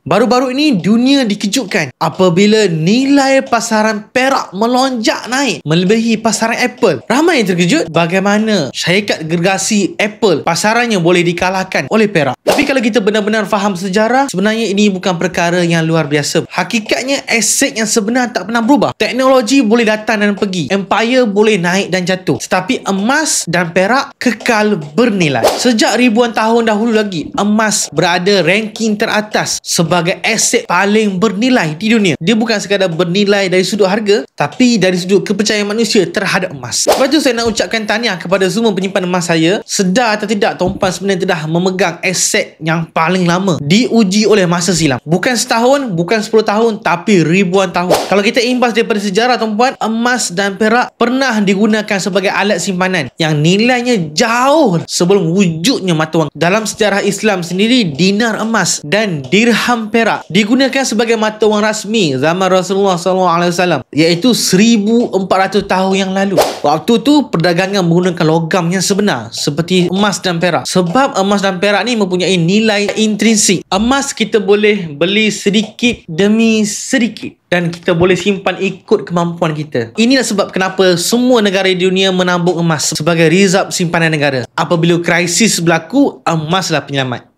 Baru-baru ini dunia dikejutkan apabila nilai pasaran perak melonjak naik melebihi pasaran Apple. Ramai yang terkejut bagaimana syarikat gergasi Apple pasarannya boleh dikalahkan oleh perak. Tapi kalau kita benar-benar faham sejarah, sebenarnya ini bukan perkara yang luar biasa. Hakikatnya aset yang sebenar tak pernah berubah. Teknologi boleh datang dan pergi, empire boleh naik dan jatuh, tetapi emas dan perak kekal bernilai. Sejak ribuan tahun dahulu lagi, emas berada ranking teratas sebagai aset paling bernilai di dunia. Dia bukan sekadar bernilai dari sudut harga, tapi dari sudut kepercayaan manusia terhadap emas. Lepas tu saya nak ucapkan tahniah kepada semua penyimpan emas saya. Sedar atau tidak, tuan-puan sebenarnya telah memegang aset yang paling lama diuji oleh masa silam. Bukan setahun, bukan 10 tahun, tapi ribuan tahun. Kalau kita imbas daripada sejarah, tuan-puan, emas dan perak pernah digunakan sebagai alat simpanan yang nilainya jauh sebelum wujudnya mata wang. Dalam sejarah Islam sendiri, dinar emas dan dirham perak digunakan sebagai mata wang rasmi zaman Rasulullah SAW, iaitu 1400 tahun yang lalu. Waktu tu perdagangan menggunakan logam yang sebenar seperti emas dan perak. Sebab emas dan perak ni mempunyai nilai intrinsik. Emas kita boleh beli sedikit demi sedikit dan kita boleh simpan ikut kemampuan kita. Inilah sebab kenapa semua negara di dunia menabung emas sebagai rizab simpanan negara. Apabila krisis berlaku, emaslah penyelamat.